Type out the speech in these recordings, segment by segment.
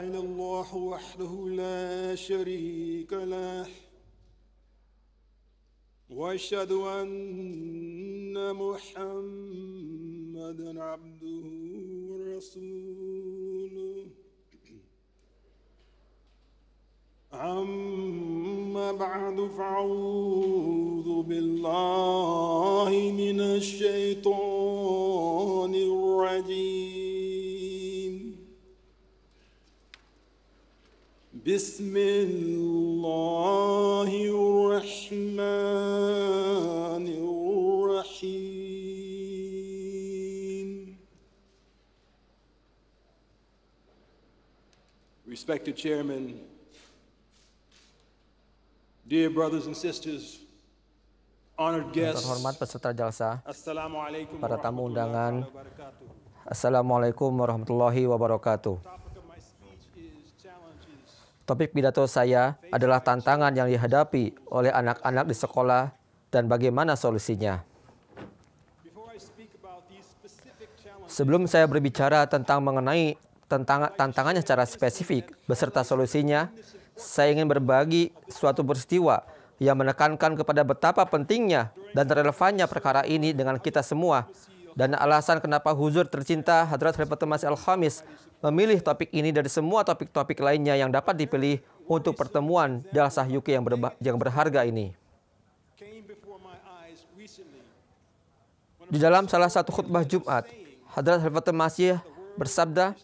إلا الله وحده لا شريك له وأشهد أن محمدا عبده ورسوله أما بعد فأعوذ بالله من الشيطان الرجيم بسم الله الرحمن الرحيم. Respected Chairman, dear brothers and sisters, honored guests, terhormat peserta jalsa, Assalamualaikum para tamu undangan, warahmatullahi wabarakatuh. Assalamualaikum warahmatullahi wabarakatuh. Topik pidato saya adalah tantangan yang dihadapi oleh anak-anak di sekolah dan bagaimana solusinya. Sebelum saya berbicara tentang mengenai tantangannya secara spesifik beserta solusinya, saya ingin berbagi suatu peristiwa yang menekankan kepada betapa pentingnya dan relevannya perkara ini dengan kita semua, dan alasan kenapa Huzur tercinta Hadrat Khalifatul Masih Al-Khamis memilih topik ini dari semua topik-topik lainnya yang dapat dipilih untuk pertemuan jalsah UK yang berharga ini. Di dalam salah satu khutbah Jumat, Hadrat Khalifatul Masih bersabda,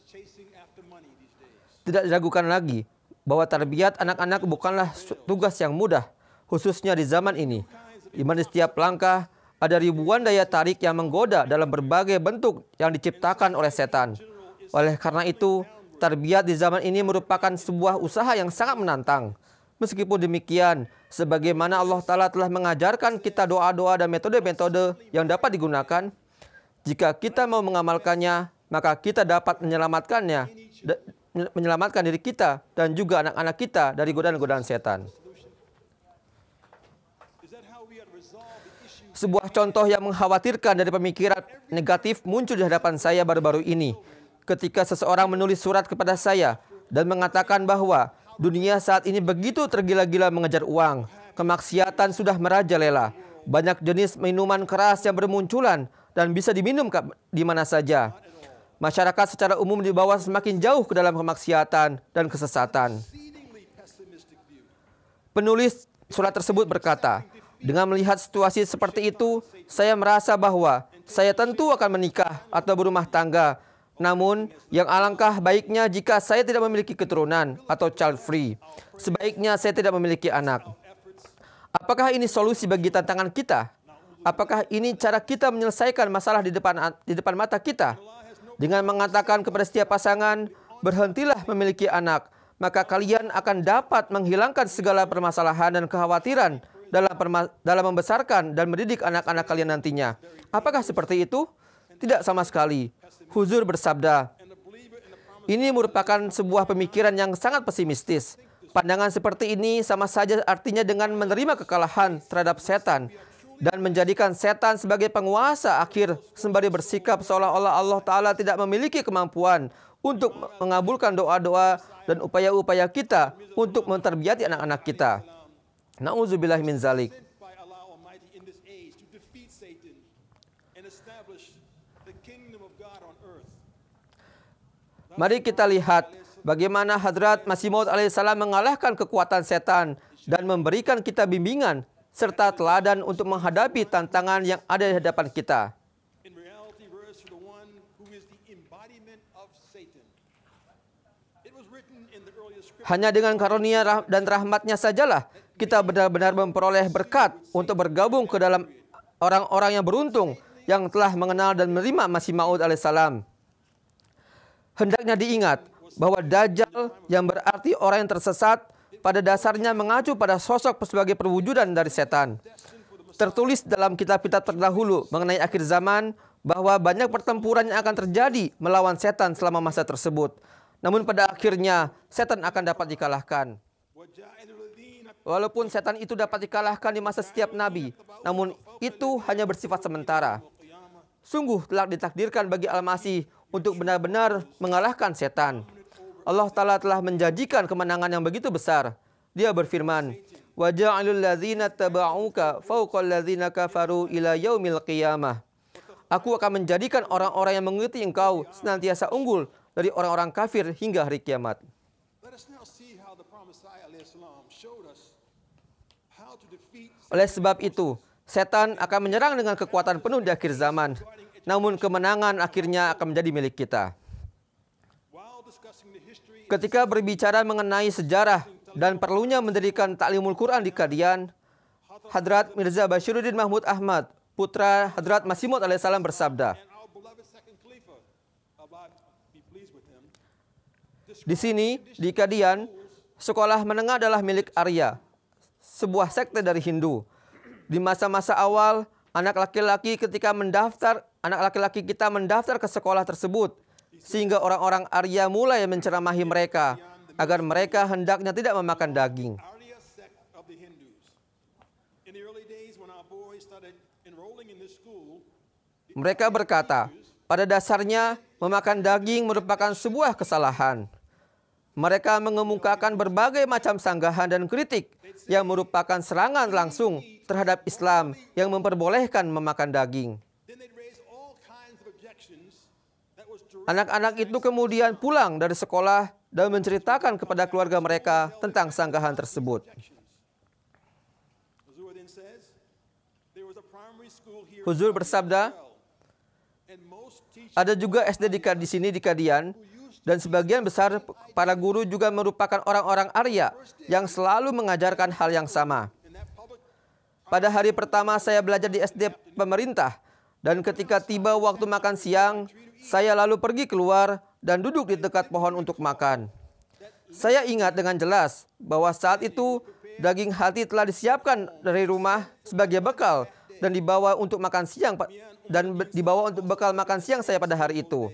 "Tidak diragukan lagi bahwa tarbiyat anak-anak bukanlah tugas yang mudah, khususnya di zaman ini, di mana setiap langkah ada ribuan daya tarik yang menggoda dalam berbagai bentuk yang diciptakan oleh setan. Oleh karena itu, tarbiyat di zaman ini merupakan sebuah usaha yang sangat menantang. Meskipun demikian, sebagaimana Allah Ta'ala telah mengajarkan kita doa-doa dan metode-metode yang dapat digunakan, jika kita mau mengamalkannya, maka kita dapat menyelamatkan diri kita dan juga anak-anak kita dari godaan-godaan setan." Sebuah contoh yang mengkhawatirkan dari pemikiran negatif muncul di hadapan saya baru-baru ini, ketika seseorang menulis surat kepada saya dan mengatakan bahwa dunia saat ini begitu tergila-gila mengejar uang, kemaksiatan sudah merajalela, banyak jenis minuman keras yang bermunculan dan bisa diminum di mana saja. Masyarakat secara umum dibawa semakin jauh ke dalam kemaksiatan dan kesesatan. Penulis surat tersebut berkata, "Dengan melihat situasi seperti itu, saya merasa bahwa saya tentu akan menikah atau berumah tangga. Namun, yang alangkah baiknya jika saya tidak memiliki keturunan atau child free. Sebaiknya saya tidak memiliki anak." Apakah ini solusi bagi tantangan kita? Apakah ini cara kita menyelesaikan masalah di depan mata kita? Dengan mengatakan kepada setiap pasangan, "Berhentilah memiliki anak," maka kalian akan dapat menghilangkan segala permasalahan dan kekhawatiran dalam membesarkan dan mendidik anak-anak kalian nantinya. Apakah seperti itu? Tidak sama sekali. Huzur bersabda, ini merupakan sebuah pemikiran yang sangat pesimistis. Pandangan seperti ini sama saja artinya dengan menerima kekalahan terhadap setan dan menjadikan setan sebagai penguasa akhir sembari bersikap seolah-olah Allah Ta'ala tidak memiliki kemampuan untuk mengabulkan doa-doa dan upaya-upaya kita untuk mentarbiyati anak-anak kita. Na'udzubillah min zalik. Mari kita lihat bagaimana Hadrat Masih Maud alaihissalam mengalahkan kekuatan setan dan memberikan kita bimbingan serta teladan untuk menghadapi tantangan yang ada di hadapan kita. Hanya dengan karunia dan rahmatnya sajalah kita benar-benar memperoleh berkat untuk bergabung ke dalam orang-orang yang beruntung yang telah mengenal dan menerima Masih Maud alaihissalam. Hendaknya diingat bahwa Dajjal yang berarti orang yang tersesat pada dasarnya mengacu pada sosok sebagai perwujudan dari setan. Tertulis dalam kitab-kitab terdahulu mengenai akhir zaman bahwa banyak pertempuran yang akan terjadi melawan setan selama masa tersebut. Namun pada akhirnya setan akan dapat dikalahkan. Walaupun setan itu dapat dikalahkan di masa setiap nabi, namun itu hanya bersifat sementara. Sungguh telah ditakdirkan bagi Al-Masih untuk benar-benar mengalahkan setan. Allah Ta'ala telah menjanjikan kemenangan yang begitu besar. Dia berfirman, "Wa ja'alul ladzina taba'uka fawqal ladzina kafaru ila yaumil qiyamah." Aku akan menjadikan orang-orang yang mengikuti engkau senantiasa unggul dari orang-orang kafir hingga hari kiamat. Oleh sebab itu, setan akan menyerang dengan kekuatan penuh di akhir zaman. Namun kemenangan akhirnya akan menjadi milik kita. Ketika berbicara mengenai sejarah dan perlunya mendirikan Ta'limul Quran di Qadian, Hadrat Mirza Bashiruddin Mahmud Ahmad, putra Hadrat Masih Maud alaihissalam bersabda, di sini, di Qadian, sekolah menengah adalah milik Arya, sebuah sekte dari Hindu. Di masa-masa awal, anak laki-laki kita mendaftar ke sekolah tersebut, sehingga orang-orang Arya mulai menceramahi mereka agar mereka hendaknya tidak memakan daging. Mereka berkata, pada dasarnya memakan daging merupakan sebuah kesalahan. Mereka mengemukakan berbagai macam sanggahan dan kritik yang merupakan serangan langsung terhadap Islam yang memperbolehkan memakan daging. Anak-anak itu kemudian pulang dari sekolah dan menceritakan kepada keluarga mereka tentang sanggahan tersebut. Huzur bersabda, ada juga SD di sini di Qadian, dan sebagian besar para guru juga merupakan orang-orang Arya yang selalu mengajarkan hal yang sama. Pada hari pertama saya belajar di SD pemerintah, dan ketika tiba waktu makan siang, saya lalu pergi keluar dan duduk di dekat pohon untuk makan. Saya ingat dengan jelas bahwa saat itu daging hati telah disiapkan dari rumah sebagai bekal dan dibawa untuk makan siang untuk bekal makan siang saya pada hari itu.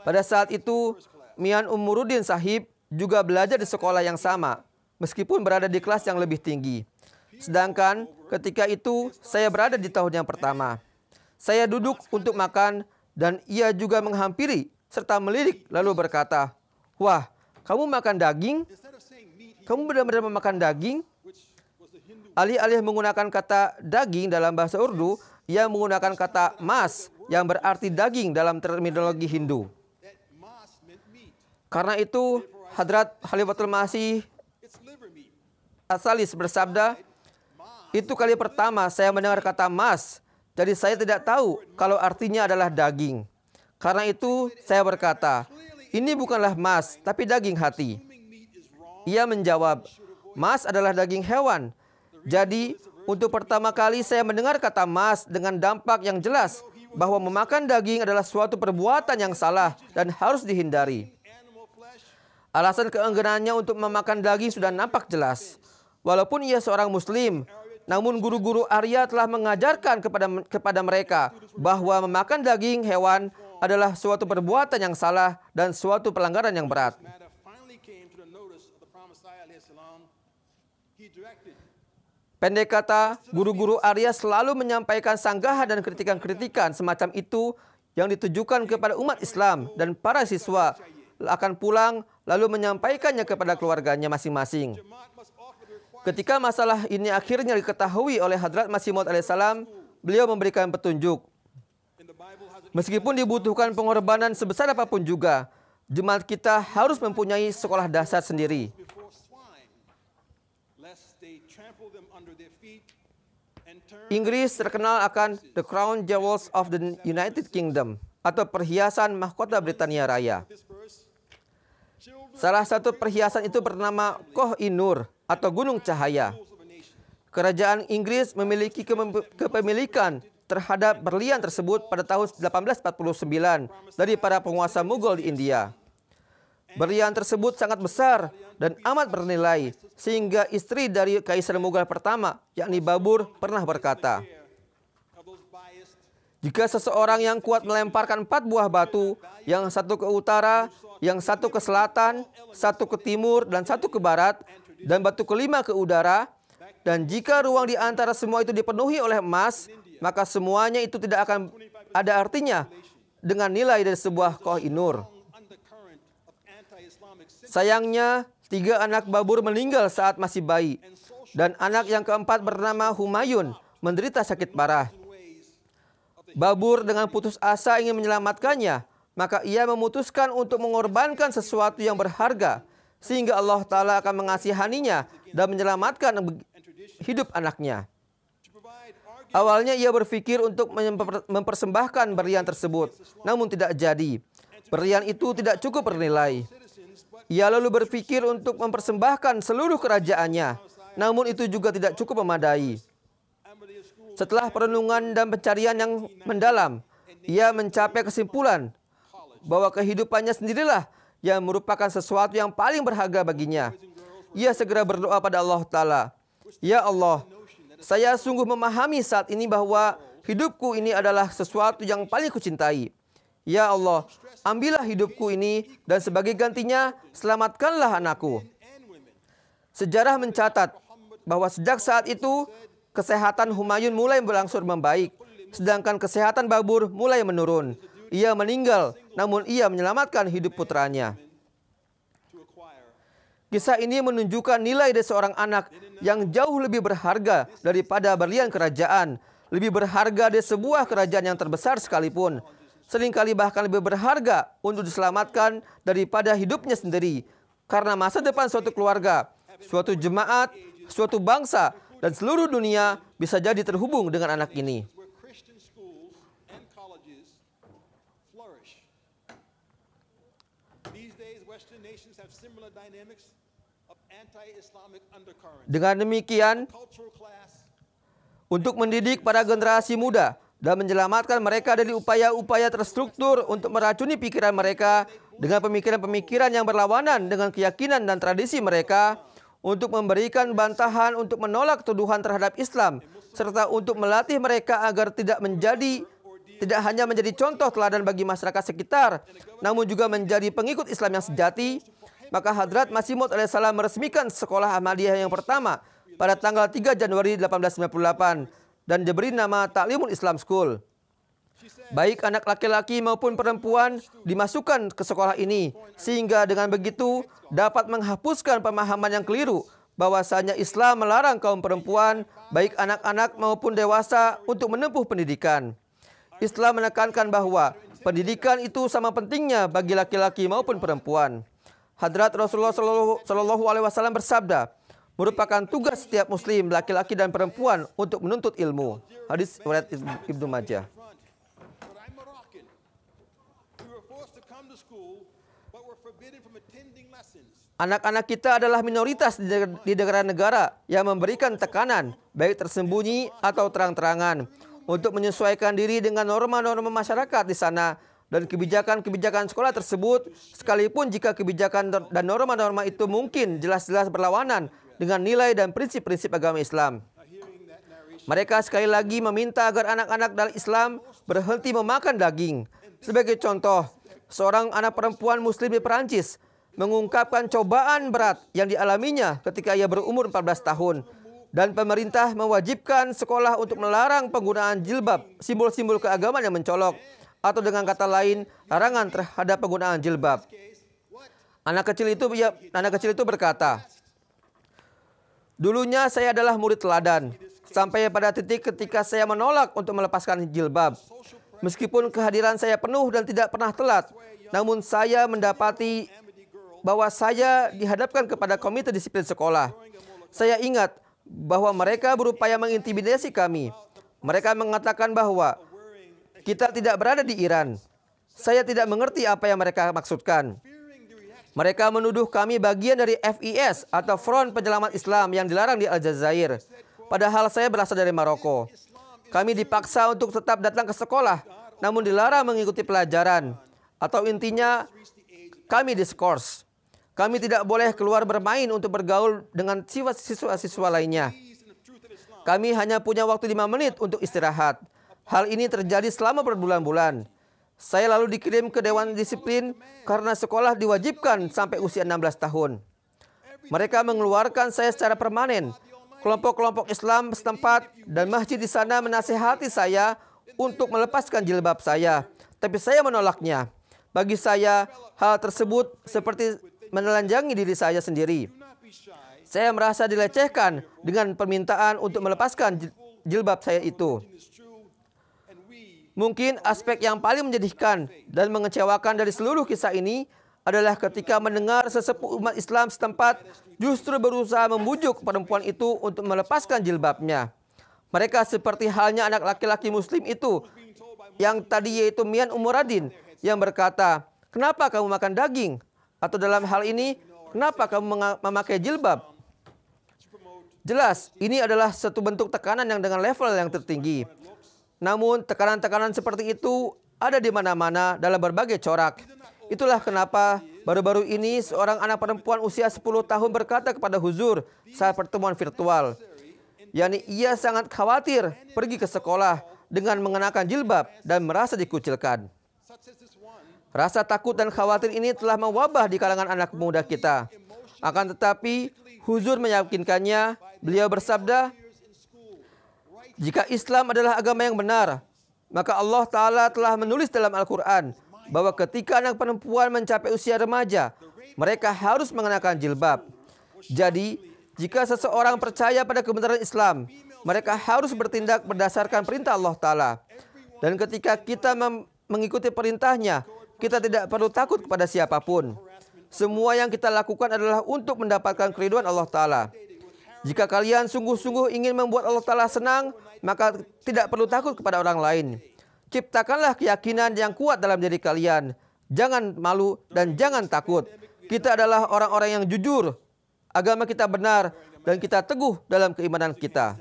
Pada saat itu, Mian Umuruddin Sahib juga belajar di sekolah yang sama, meskipun berada di kelas yang lebih tinggi. Sedangkan ketika itu saya berada di tahun yang pertama. Saya duduk untuk makan dan ia juga menghampiri serta melirik lalu berkata, "Wah, kamu makan daging? Kamu benar-benar memakan daging?" Alih-alih menggunakan kata daging dalam bahasa Urdu, ia menggunakan kata mas yang berarti daging dalam terminologi Hindu. Karena itu, Hadrat Khalifatul Masih As-Salis bersabda, itu kali pertama saya mendengar kata mas, jadi saya tidak tahu kalau artinya adalah daging. Karena itu saya berkata, ini bukanlah mas, tapi daging hati. Ia menjawab, mas adalah daging hewan. Jadi, untuk pertama kali saya mendengar kata mas dengan dampak yang jelas bahwa memakan daging adalah suatu perbuatan yang salah dan harus dihindari. Alasan keengganannya untuk memakan daging sudah nampak jelas. Walaupun ia seorang muslim, namun guru-guru Arya telah mengajarkan kepada mereka bahwa memakan daging hewan adalah suatu perbuatan yang salah dan suatu pelanggaran yang berat. Pendek kata, guru-guru Arya selalu menyampaikan sanggahan dan kritikan-kritikan semacam itu yang ditujukan kepada umat Islam, dan para siswa akan pulang lalu menyampaikannya kepada keluarganya masing-masing. Ketika masalah ini akhirnya diketahui oleh Hadrat Masih Maud alaihissalam, beliau memberikan petunjuk. Meskipun dibutuhkan pengorbanan sebesar apapun juga, jemaat kita harus mempunyai sekolah dasar sendiri. Inggris terkenal akan The Crown Jewels of the United Kingdom, atau perhiasan mahkota Britania Raya. Salah satu perhiasan itu bernama Koh-i-Nur atau Gunung Cahaya. Kerajaan Inggris memiliki kepemilikan terhadap berlian tersebut pada tahun 1849 dari para penguasa Mughal di India. Berlian tersebut sangat besar dan amat bernilai, sehingga istri dari Kaisar Mughal pertama, yakni Babur, pernah berkata, jika seseorang yang kuat melemparkan 4 buah batu, yang satu ke utara, yang satu ke selatan, satu ke timur, dan satu ke barat, dan batu kelima ke udara, dan jika ruang di antara semua itu dipenuhi oleh emas, maka semuanya itu tidak akan ada artinya dengan nilai dari sebuah Koh-i-Nur. Sayangnya, 3 anak Babur meninggal saat masih bayi, dan anak yang keempat bernama Humayun menderita sakit parah. Babur dengan putus asa ingin menyelamatkannya, maka ia memutuskan untuk mengorbankan sesuatu yang berharga, sehingga Allah Ta'ala akan mengasihaninya dan menyelamatkan hidup anaknya. Awalnya ia berpikir untuk mempersembahkan berlian tersebut, namun tidak jadi. Berlian itu tidak cukup bernilai. Ia lalu berpikir untuk mempersembahkan seluruh kerajaannya, namun itu juga tidak cukup memadai. Setelah perenungan dan pencarian yang mendalam, ia mencapai kesimpulan bahwa kehidupannya sendirilah yang merupakan sesuatu yang paling berharga baginya. Ia segera berdoa pada Allah Ta'ala, "Ya Allah, saya sungguh memahami saat ini bahwa hidupku ini adalah sesuatu yang paling kucintai. Ya Allah, ambillah hidupku ini dan sebagai gantinya selamatkanlah anakku." Sejarah mencatat bahwa sejak saat itu kesehatan Humayun mulai berangsur membaik, sedangkan kesehatan Babur mulai menurun. Ia meninggal, namun ia menyelamatkan hidup putranya. Kisah ini menunjukkan nilai dari seorang anak yang jauh lebih berharga daripada berlian kerajaan, lebih berharga dari sebuah kerajaan yang terbesar sekalipun. Seringkali bahkan lebih berharga untuk diselamatkan daripada hidupnya sendiri. Karena masa depan suatu keluarga, suatu jemaat, suatu bangsa, dan seluruh dunia bisa jadi terhubung dengan anak ini. Dengan demikian, untuk mendidik para generasi muda dan menyelamatkan mereka dari upaya-upaya terstruktur untuk meracuni pikiran mereka dengan pemikiran-pemikiran yang berlawanan dengan keyakinan dan tradisi mereka, untuk memberikan bantahan untuk menolak tuduhan terhadap Islam, serta untuk melatih mereka agar tidak hanya menjadi contoh teladan bagi masyarakat sekitar, namun juga menjadi pengikut Islam yang sejati, maka Hadrat Masih Maud alaihissalam meresmikan sekolah Ahmadiyah yang pertama pada tanggal 3 Januari 1898 dan diberi nama Ta'limul Islam School. Baik anak laki-laki maupun perempuan dimasukkan ke sekolah ini, sehingga dengan begitu dapat menghapuskan pemahaman yang keliru bahwasanya Islam melarang kaum perempuan, baik anak-anak maupun dewasa, untuk menempuh pendidikan. Islam menekankan bahwa pendidikan itu sama pentingnya bagi laki-laki maupun perempuan. Hadrat Rasulullah SAW bersabda, merupakan tugas setiap muslim, laki-laki dan perempuan, untuk menuntut ilmu. Hadis riwayat Ibnu Majah. Anak-anak kita adalah minoritas di negara-negara yang memberikan tekanan, baik tersembunyi atau terang-terangan, untuk menyesuaikan diri dengan norma-norma masyarakat di sana dan kebijakan-kebijakan sekolah tersebut, sekalipun jika kebijakan dan norma-norma itu mungkin jelas-jelas berlawanan dengan nilai dan prinsip-prinsip agama Islam. Mereka sekali lagi meminta agar anak-anak dalam Islam berhenti memakan daging. Sebagai contoh, seorang anak perempuan muslim di Perancis mengungkapkan cobaan berat yang dialaminya ketika ia berumur 14 tahun. Dan pemerintah mewajibkan sekolah untuk melarang penggunaan jilbab, simbol-simbol keagamaan yang mencolok, atau dengan kata lain, larangan terhadap penggunaan jilbab. Anak kecil itu berkata, "Dulunya saya adalah murid teladan, sampai pada titik ketika saya menolak untuk melepaskan jilbab. Meskipun kehadiran saya penuh dan tidak pernah telat, namun saya mendapati bahwa saya dihadapkan kepada komite disiplin sekolah. Saya ingat bahwa mereka berupaya mengintimidasi kami. Mereka mengatakan bahwa kita tidak berada di Iran. Saya tidak mengerti apa yang mereka maksudkan. Mereka menuduh kami bagian dari FIS atau Front Penyelamat Islam yang dilarang di Aljazair. Padahal saya berasal dari Maroko. Kami dipaksa untuk tetap datang ke sekolah, namun dilarang mengikuti pelajaran. Atau intinya, kami diskors. Kami tidak boleh keluar bermain untuk bergaul dengan siswa-siswa lainnya. Kami hanya punya waktu 5 menit untuk istirahat. Hal ini terjadi selama berbulan-bulan. Saya lalu dikirim ke Dewan Disiplin karena sekolah diwajibkan sampai usia 16 tahun. Mereka mengeluarkan saya secara permanen. Kelompok-kelompok Islam setempat dan masjid di sana menasihati saya untuk melepaskan jilbab saya. Tapi saya menolaknya. Bagi saya, hal tersebut seperti menelanjangi diri saya sendiri. Saya merasa dilecehkan dengan permintaan untuk melepaskan jilbab saya itu. Mungkin aspek yang paling menyedihkan dan mengecewakan dari seluruh kisah ini adalah ketika mendengar sesepuh umat Islam setempat justru berusaha membujuk perempuan itu untuk melepaskan jilbabnya. Mereka seperti halnya anak laki-laki Muslim itu yang tadi, yaitu Mian Umuradin, yang berkata, "Kenapa kamu makan daging?" Atau dalam hal ini, "Kenapa kamu memakai jilbab?" Jelas, ini adalah satu bentuk tekanan yang dengan level yang tertinggi. Namun, tekanan-tekanan seperti itu ada di mana-mana dalam berbagai corak. Itulah kenapa baru-baru ini seorang anak perempuan usia 10 tahun berkata kepada Huzur saat pertemuan virtual, yakni ia sangat khawatir pergi ke sekolah dengan mengenakan jilbab dan merasa dikucilkan. Rasa takut dan khawatir ini telah mewabah di kalangan anak muda kita. Akan tetapi, Huzur meyakinkannya. Beliau bersabda, jika Islam adalah agama yang benar, maka Allah Ta'ala telah menulis dalam Al-Quran bahwa ketika anak perempuan mencapai usia remaja, mereka harus mengenakan jilbab. Jadi, jika seseorang percaya pada kebenaran Islam, mereka harus bertindak berdasarkan perintah Allah Ta'ala. Dan ketika kita mengikuti perintahnya, kita tidak perlu takut kepada siapapun. Semua yang kita lakukan adalah untuk mendapatkan keridhaan Allah Ta'ala. Jika kalian sungguh-sungguh ingin membuat Allah Ta'ala senang, maka tidak perlu takut kepada orang lain. Ciptakanlah keyakinan yang kuat dalam diri kalian. Jangan malu dan jangan takut. Kita adalah orang-orang yang jujur. Agama kita benar dan kita teguh dalam keimanan kita.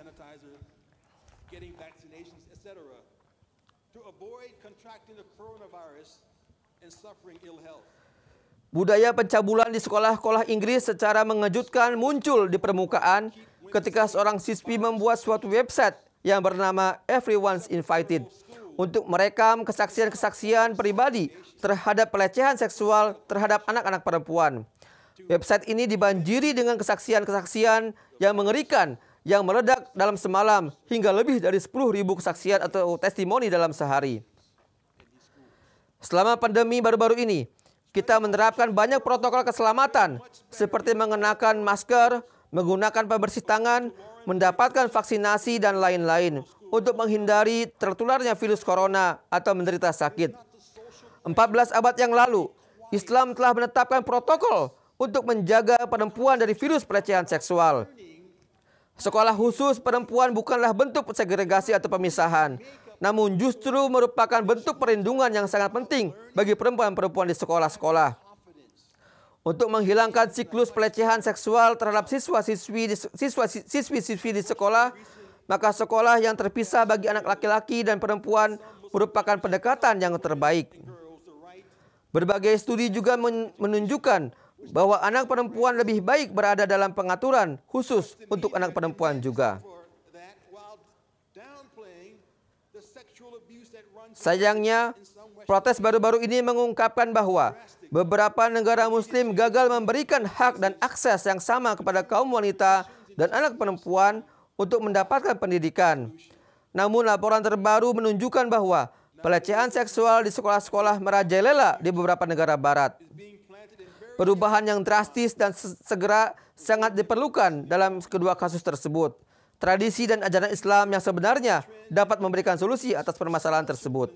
Budaya pencabulan di sekolah-sekolah Inggris secara mengejutkan muncul di permukaan ketika seorang siswi membuat suatu website yang bernama Everyone's Invited untuk merekam kesaksian-kesaksian pribadi terhadap pelecehan seksual terhadap anak-anak perempuan. Website ini dibanjiri dengan kesaksian-kesaksian yang mengerikan yang meledak dalam semalam hingga lebih dari 10.000 kesaksian atau testimoni dalam sehari. Selama pandemi baru-baru ini, kita menerapkan banyak protokol keselamatan seperti mengenakan masker, menggunakan pembersih tangan, mendapatkan vaksinasi dan lain-lain untuk menghindari tertularnya virus corona atau menderita sakit. 14 abad yang lalu, Islam telah menetapkan protokol untuk menjaga perempuan dari virus pelecehan seksual. Sekolah khusus perempuan bukanlah bentuk segregasi atau pemisahan, namun justru merupakan bentuk perlindungan yang sangat penting bagi perempuan-perempuan di sekolah-sekolah. Untuk menghilangkan siklus pelecehan seksual terhadap siswa-siswi di sekolah, maka sekolah yang terpisah bagi anak laki-laki dan perempuan merupakan pendekatan yang terbaik. Berbagai studi juga menunjukkan bahwa anak perempuan lebih baik berada dalam pengaturan khusus untuk anak perempuan juga. Sayangnya, protes baru-baru ini mengungkapkan bahwa beberapa negara Muslim gagal memberikan hak dan akses yang sama kepada kaum wanita dan anak perempuan untuk mendapatkan pendidikan. Namun laporan terbaru menunjukkan bahwa pelecehan seksual di sekolah-sekolah merajalela di beberapa negara barat. Perubahan yang drastis dan segera sangat diperlukan dalam kedua kasus tersebut. Tradisi dan ajaran Islam yang sebenarnya dapat memberikan solusi atas permasalahan tersebut.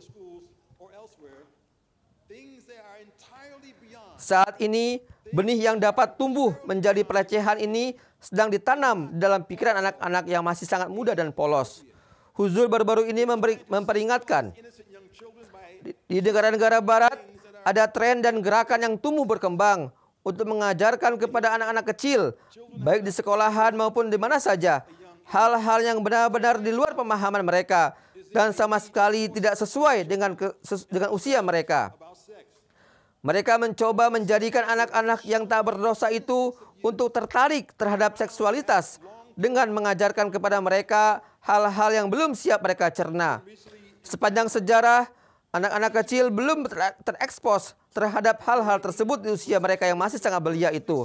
Saat ini, benih yang dapat tumbuh menjadi pelecehan ini sedang ditanam dalam pikiran anak-anak yang masih sangat muda dan polos. Huzur baru-baru ini memperingatkan, di negara-negara barat ada tren dan gerakan yang tumbuh berkembang untuk mengajarkan kepada anak-anak kecil, baik di sekolahan maupun di mana saja, hal-hal yang benar-benar di luar pemahaman mereka dan sama sekali tidak sesuai dengan usia mereka. Mereka mencoba menjadikan anak-anak yang tak berdosa itu untuk tertarik terhadap seksualitas dengan mengajarkan kepada mereka hal-hal yang belum siap mereka cerna. Sepanjang sejarah, anak-anak kecil belum terekspos terhadap hal-hal tersebut di usia mereka yang masih sangat belia itu.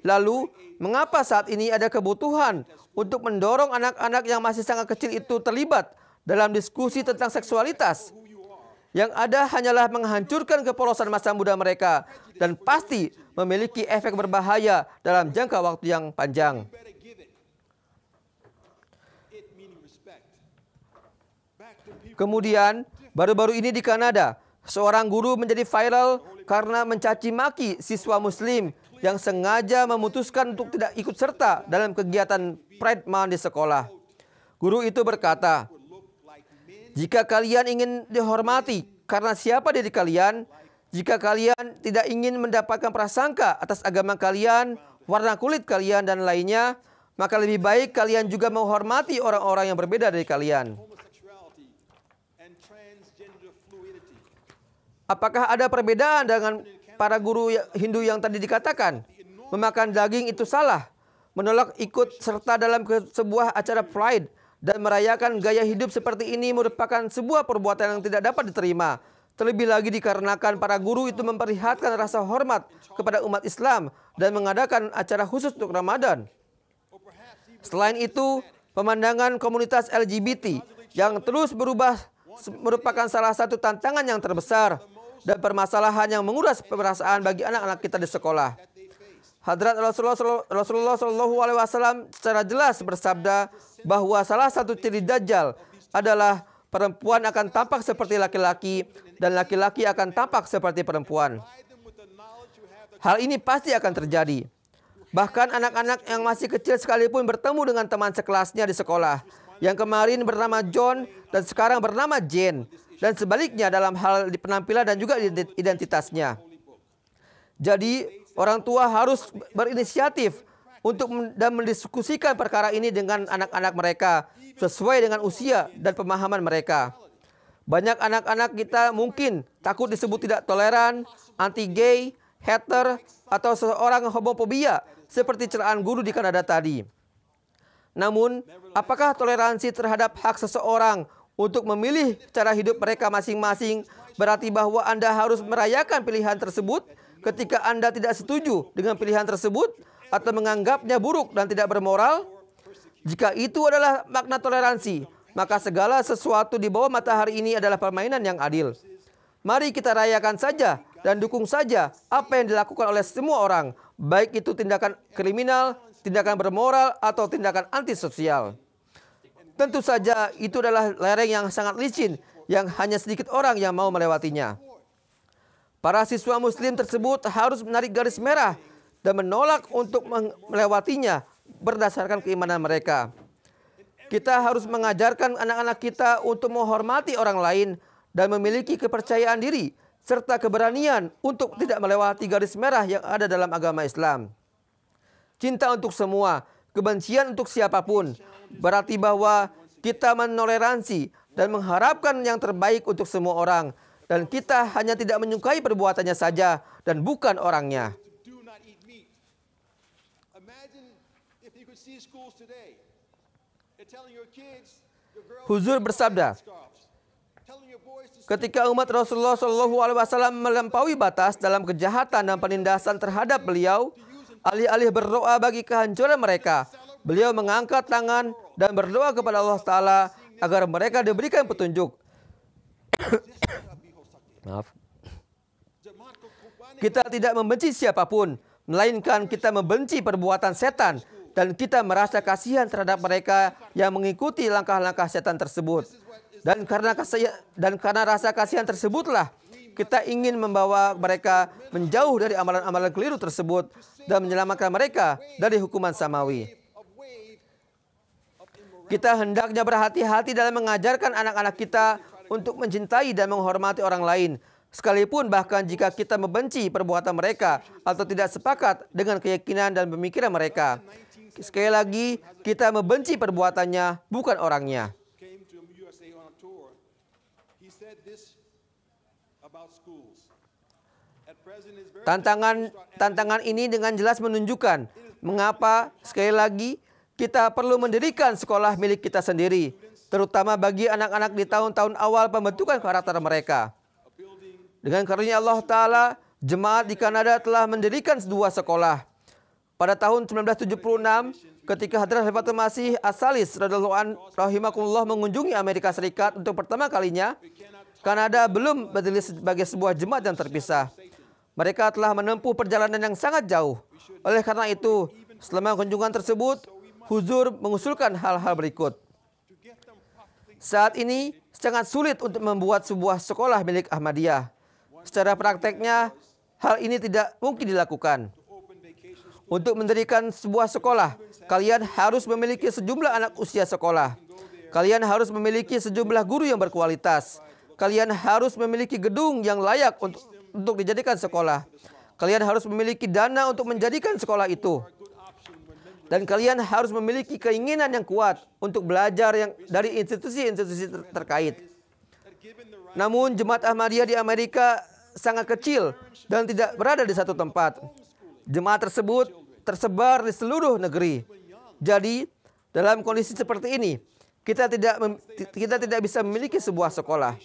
Lalu, mengapa saat ini ada kebutuhan untuk mendorong anak-anak yang masih sangat kecil itu terlibat dalam diskusi tentang seksualitas? Yang ada hanyalah menghancurkan kepolosan masa muda mereka dan pasti memiliki efek berbahaya dalam jangka waktu yang panjang. Kemudian, baru-baru ini di Kanada, seorang guru menjadi viral karena mencaci maki siswa muslim yang sengaja memutuskan untuk tidak ikut serta dalam kegiatan Pride Month di sekolah. Guru itu berkata, "Jika kalian ingin dihormati karena siapa diri kalian, jika kalian tidak ingin mendapatkan prasangka atas agama kalian, warna kulit kalian, dan lainnya, maka lebih baik kalian juga menghormati orang-orang yang berbeda dari kalian." Apakah ada perbedaan dengan para guru Hindu yang tadi dikatakan? Memakan daging itu salah. Menolak ikut serta dalam sebuah acara Pride dan merayakan gaya hidup seperti ini merupakan sebuah perbuatan yang tidak dapat diterima. Terlebih lagi dikarenakan para guru itu memperlihatkan rasa hormat kepada umat Islam dan mengadakan acara khusus untuk Ramadan. Selain itu, pemandangan komunitas LGBT yang terus berubah merupakan salah satu tantangan yang terbesar dan permasalahan yang menguras perasaan bagi anak-anak kita di sekolah. Hadrat Rasulullah SAW secara jelas bersabda bahwa salah satu ciri Dajjal adalah perempuan akan tampak seperti laki-laki dan laki-laki akan tampak seperti perempuan. Hal ini pasti akan terjadi. Bahkan anak-anak yang masih kecil sekalipun bertemu dengan teman sekelasnya di sekolah yang kemarin bernama John dan sekarang bernama Jane, dan sebaliknya dalam hal di penampilan dan juga identitasnya. Jadi, orang tua harus berinisiatif untuk dan mendiskusikan perkara ini dengan anak-anak mereka sesuai dengan usia dan pemahaman mereka. Banyak anak-anak kita mungkin takut disebut tidak toleran, anti-gay, hater, atau seorang homofobia seperti cerahan guru di Kanada tadi. Namun, apakah toleransi terhadap hak seseorang untuk memilih cara hidup mereka masing-masing berarti bahwa Anda harus merayakan pilihan tersebut ketika Anda tidak setuju dengan pilihan tersebut atau menganggapnya buruk dan tidak bermoral? Jika itu adalah makna toleransi, maka segala sesuatu di bawah matahari ini adalah permainan yang adil. Mari kita rayakan saja dan dukung saja apa yang dilakukan oleh semua orang, baik itu tindakan kriminal, tindakan bermoral, atau tindakan antisosial. Tentu saja itu adalah lereng yang sangat licin yang hanya sedikit orang yang mau melewatinya. Para siswa muslim tersebut harus menarik garis merah dan menolak untuk melewatinya berdasarkan keimanan mereka. Kita harus mengajarkan anak-anak kita untuk menghormati orang lain dan memiliki kepercayaan diri serta keberanian untuk tidak melewati garis merah yang ada dalam agama Islam. Cinta untuk semua, kebencian untuk siapapun, berarti bahwa kita menoleransi dan mengharapkan yang terbaik untuk semua orang, dan kita hanya tidak menyukai perbuatannya saja dan bukan orangnya. Huzur bersabda, ketika umat Rasulullah SAW melampaui batas dalam kejahatan dan penindasan terhadap beliau, alih-alih berdoa bagi kehancuran mereka, beliau mengangkat tangan dan berdoa kepada Allah Ta'ala agar mereka diberikan petunjuk. Maaf. Kita tidak membenci siapapun, melainkan kita membenci perbuatan setan dan kita merasa kasihan terhadap mereka yang mengikuti langkah-langkah setan tersebut. Dan karena rasa kasihan tersebutlah kita ingin membawa mereka menjauh dari amalan-amalan keliru tersebut dan menyelamatkan mereka dari hukuman samawi. Kita hendaknya berhati-hati dalam mengajarkan anak-anak kita untuk mencintai dan menghormati orang lain, sekalipun bahkan jika kita membenci perbuatan mereka atau tidak sepakat dengan keyakinan dan pemikiran mereka. Sekali lagi, kita membenci perbuatannya, bukan orangnya. Tantangan ini dengan jelas menunjukkan mengapa, sekali lagi, kita perlu mendirikan sekolah milik kita sendiri, terutama bagi anak-anak di tahun-tahun awal pembentukan karakter mereka. Dengan karunia Allah Ta'ala, jemaat di Kanada telah mendirikan 2 sekolah. Pada tahun 1976, ketika Hadrat Khalifah Masih As-Salis radhiyallahu anhu rahimakumullah mengunjungi Amerika Serikat untuk pertama kalinya, Kanada belum berdiri sebagai sebuah jemaat yang terpisah. Mereka telah menempuh perjalanan yang sangat jauh. Oleh karena itu, selama kunjungan tersebut, Huzur mengusulkan hal-hal berikut. Saat ini sangat sulit untuk membuat sebuah sekolah milik Ahmadiyah. Secara prakteknya, hal ini tidak mungkin dilakukan. Untuk mendirikan sebuah sekolah, kalian harus memiliki sejumlah anak usia sekolah. Kalian harus memiliki sejumlah guru yang berkualitas. Kalian harus memiliki gedung yang layak untuk dijadikan sekolah. Kalian harus memiliki dana untuk menjadikan sekolah itu. Dan kalian harus memiliki keinginan yang kuat untuk belajar dari institusi-institusi terkait. Namun jemaat Ahmadiyah di Amerika sangat kecil dan tidak berada di satu tempat. Jemaat tersebut tersebar di seluruh negeri. Jadi, dalam kondisi seperti ini, kita tidak bisa memiliki sebuah sekolah.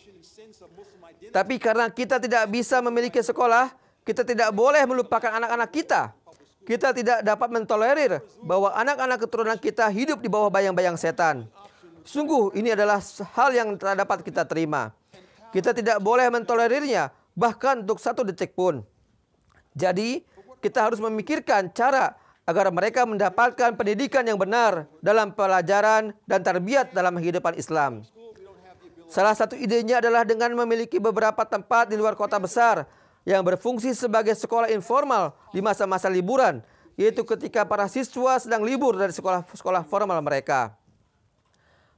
Tapi karena kita tidak bisa memiliki sekolah, kita tidak boleh melupakan anak-anak kita. Kita tidak dapat mentolerir bahwa anak-anak keturunan kita hidup di bawah bayang-bayang setan. Sungguh ini adalah hal yang tak dapat kita terima. Kita tidak boleh mentolerirnya, bahkan untuk 1 detik pun. Jadi, kita harus memikirkan cara agar mereka mendapatkan pendidikan yang benar dalam pelajaran dan tarbiyat dalam kehidupan Islam. Salah satu idenya adalah dengan memiliki beberapa tempat di luar kota besar yang berfungsi sebagai sekolah informal di masa-masa liburan, yaitu ketika para siswa sedang libur dari sekolah formal mereka.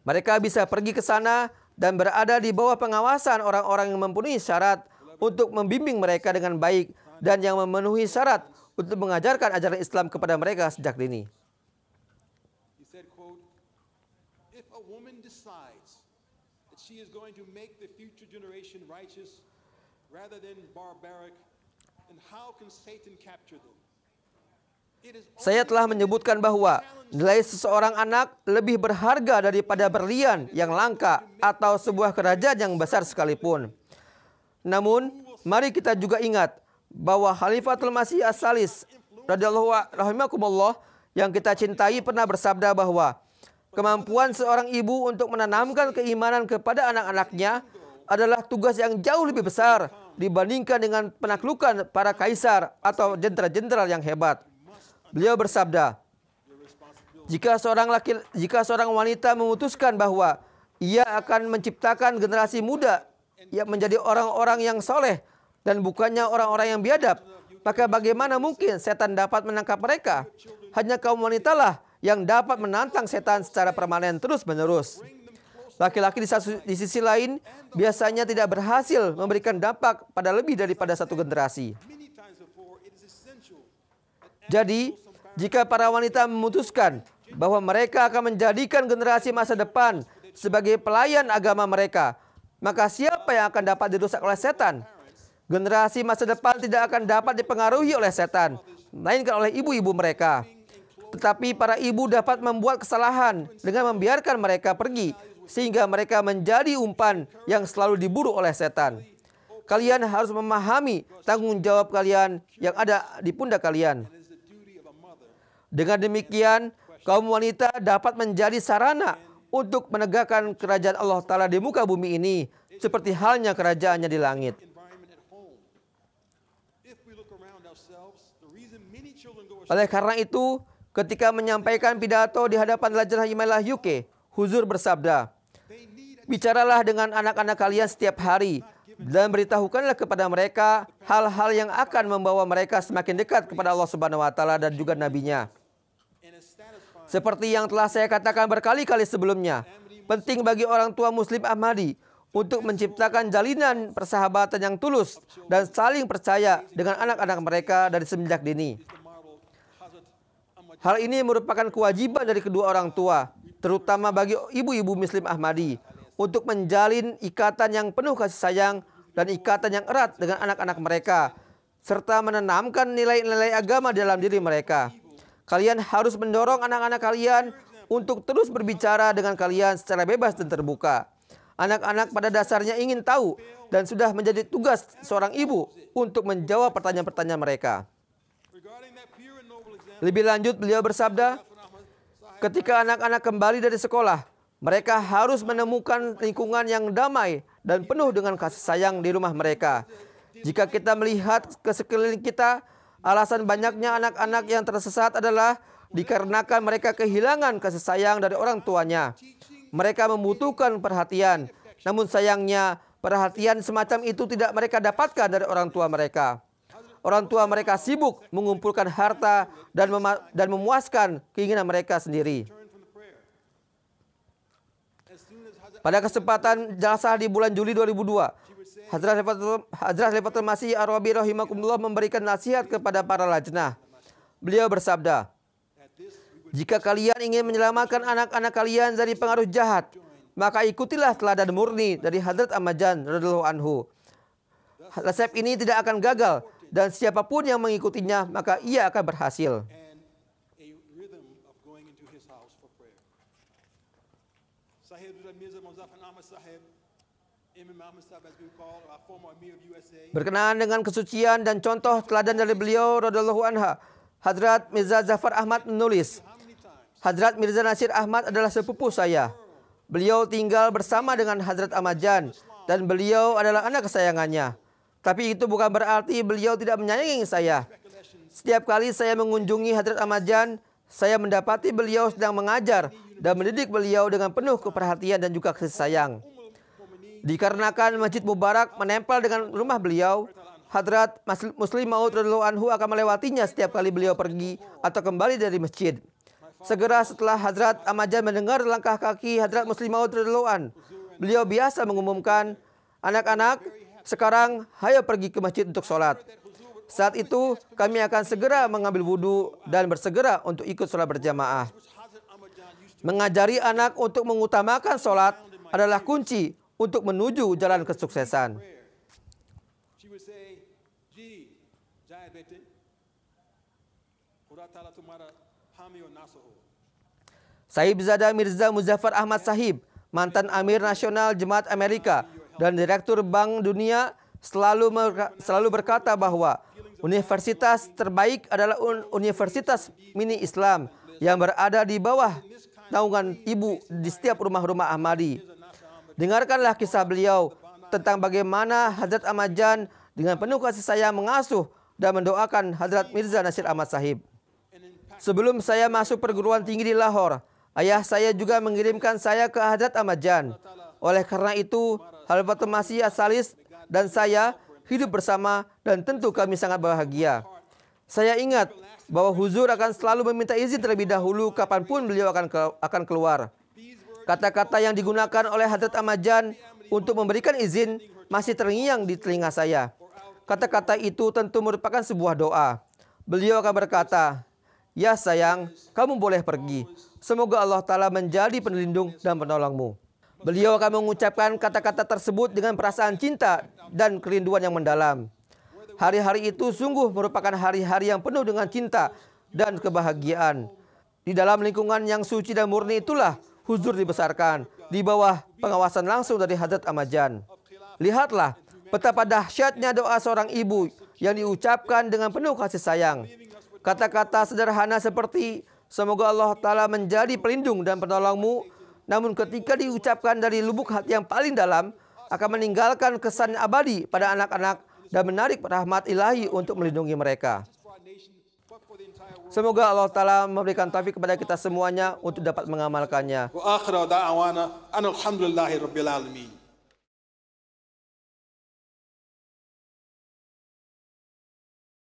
Mereka bisa pergi ke sana dan berada di bawah pengawasan orang-orang yang memenuhi syarat untuk membimbing mereka dengan baik dan yang memenuhi syarat untuk mengajarkan ajaran Islam kepada mereka sejak dini. She is going to make the future generation righteous rather than barbaric, and how can Satan capture them? Saya telah menyebutkan bahwa nilai seseorang anak lebih berharga daripada berlian yang langka atau sebuah kerajaan yang besar sekalipun. Namun, mari kita juga ingat bahwa Khalifatul Masih As-Salis radhiyallahu rahimakumullah yang kita cintai pernah bersabda bahwa kemampuan seorang ibu untuk menanamkan keimanan kepada anak-anaknya adalah tugas yang jauh lebih besar dibandingkan dengan penaklukan para kaisar atau jenderal-jenderal yang hebat. Beliau bersabda, jika seorang wanita memutuskan bahwa ia akan menciptakan generasi muda yang menjadi orang-orang yang soleh dan bukannya orang-orang yang biadab, maka bagaimana mungkin setan dapat menangkap mereka? Hanya kaum wanitalah yang dapat menantang setan secara permanen terus-menerus. Laki-laki di sisi lain biasanya tidak berhasil memberikan dampak pada lebih daripada satu generasi. Jadi, jika para wanita memutuskan bahwa mereka akan menjadikan generasi masa depan sebagai pelayan agama mereka, maka siapa yang akan dapat dirusak oleh setan? Generasi masa depan tidak akan dapat dipengaruhi oleh setan, melainkan oleh ibu-ibu mereka. Tetapi para ibu dapat membuat kesalahan dengan membiarkan mereka pergi, sehingga mereka menjadi umpan yang selalu diburu oleh setan. Kalian harus memahami tanggung jawab kalian yang ada di pundak kalian. Dengan demikian, kaum wanita dapat menjadi sarana untuk menegakkan kerajaan Allah Ta'ala di muka bumi ini, seperti halnya kerajaannya di langit. Oleh karena itu, ketika menyampaikan pidato di hadapan Lajnah Himayah UK, Huzur bersabda, bicaralah dengan anak-anak kalian setiap hari dan beritahukanlah kepada mereka hal-hal yang akan membawa mereka semakin dekat kepada Allah Subhanahu wa Ta'ala dan juga Nabi-Nya. Seperti yang telah saya katakan berkali-kali sebelumnya, penting bagi orang tua Muslim Ahmadi untuk menciptakan jalinan persahabatan yang tulus dan saling percaya dengan anak-anak mereka dari semenjak dini. Hal ini merupakan kewajiban dari kedua orang tua, terutama bagi ibu-ibu Muslim Ahmadi, untuk menjalin ikatan yang penuh kasih sayang dan ikatan yang erat dengan anak-anak mereka, serta menanamkan nilai-nilai agama dalam diri mereka. Kalian harus mendorong anak-anak kalian untuk terus berbicara dengan kalian secara bebas dan terbuka. Anak-anak pada dasarnya ingin tahu dan sudah menjadi tugas seorang ibu untuk menjawab pertanyaan-pertanyaan mereka. Lebih lanjut, beliau bersabda, ketika anak-anak kembali dari sekolah, mereka harus menemukan lingkungan yang damai dan penuh dengan kasih sayang di rumah mereka. Jika kita melihat ke sekeliling kita, alasan banyaknya anak-anak yang tersesat adalah dikarenakan mereka kehilangan kasih sayang dari orang tuanya. Mereka membutuhkan perhatian, namun sayangnya perhatian semacam itu tidak mereka dapatkan dari orang tua mereka. Orang tua mereka sibuk mengumpulkan harta dan memuaskan keinginan mereka sendiri. Pada kesempatan jalsah di bulan Juli 2002, Hazrat Khalifatul Masih Ar-Rabi rahimakumullah memberikan nasihat kepada para lajnah. Beliau bersabda, "Jika kalian ingin menyelamatkan anak-anak kalian dari pengaruh jahat, maka ikutilah teladan murni dari Hazrat Ahmad Jan radhiyallahu anhu. Resep ini tidak akan gagal dan siapapun yang mengikutinya maka ia akan berhasil." Berkenaan dengan kesucian dan contoh teladan dari beliau radhiyallahu anha, Hadrat Mirza Zafar Ahmad menulis, "Hadrat Mirza Nasir Ahmad adalah sepupu saya. Beliau tinggal bersama dengan Hazrat Ahmad Jan dan beliau adalah anak kesayangannya. Tapi itu bukan berarti beliau tidak menyayangi saya. Setiap kali saya mengunjungi Hazrat Ahmad Jan, saya mendapati beliau sedang mengajar dan mendidik beliau dengan penuh keperhatian dan juga kasih sayang. Dikarenakan Masjid Mubarak menempel dengan rumah beliau, Hadrat Muslim Maud radhiyallahu anhu akan melewatinya setiap kali beliau pergi atau kembali dari masjid. Segera setelah Hazrat Ahmad Jan mendengar langkah kaki Hadrat Muslim Maud radhiyallahu anhu, beliau biasa mengumumkan, "Anak-anak, sekarang hayo pergi ke masjid untuk sholat." Saat itu kami akan segera mengambil wudhu dan bersegera untuk ikut sholat berjamaah. Mengajari anak untuk mengutamakan sholat adalah kunci untuk menuju jalan kesuksesan. Sahibzada Mirza Muzaffar Ahmad Sahib, mantan Amir Nasional Jemaat Amerika dan Direktur Bank Dunia, selalu berkata bahwa universitas terbaik adalah universitas mini Islam yang berada di bawah naungan ibu di setiap rumah-rumah Ahmadi. Dengarkanlah kisah beliau tentang bagaimana Hazrat Ahmad Jan dengan penuh kasih sayang mengasuh dan mendoakan Hazrat Mirza Nasir Ahmad Sahib. "Sebelum saya masuk perguruan tinggi di Lahore, ayah saya juga mengirimkan saya ke Hazrat Ahmad Jan. Oleh karena itu, Khalifatul Masih As-Salis dan saya hidup bersama dan tentu kami sangat bahagia. Saya ingat bahwa Huzur akan selalu meminta izin terlebih dahulu kapanpun beliau akan keluar. Kata-kata yang digunakan oleh Hazrat Ahmad Jan untuk memberikan izin masih terngiang di telinga saya. Kata-kata itu tentu merupakan sebuah doa. Beliau akan berkata, 'Ya sayang, kamu boleh pergi. Semoga Allah Ta'ala menjadi pelindung dan penolongmu.' Beliau akan mengucapkan kata-kata tersebut dengan perasaan cinta dan kerinduan yang mendalam. Hari-hari itu sungguh merupakan hari-hari yang penuh dengan cinta dan kebahagiaan. Di dalam lingkungan yang suci dan murni itulah Huzur dibesarkan di bawah pengawasan langsung dari Hazrat Ahmad Jan. Lihatlah betapa dahsyatnya doa seorang ibu yang diucapkan dengan penuh kasih sayang. Kata-kata sederhana seperti semoga Allah Ta'ala menjadi pelindung dan penolongmu, namun ketika diucapkan dari lubuk hati yang paling dalam, akan meninggalkan kesan abadi pada anak-anak dan menarik rahmat ilahi untuk melindungi mereka. Semoga Allah Ta'ala memberikan taufik kepada kita semuanya untuk dapat mengamalkannya. Wa akhiru da'wana alhamdulillahi rabbil alamin.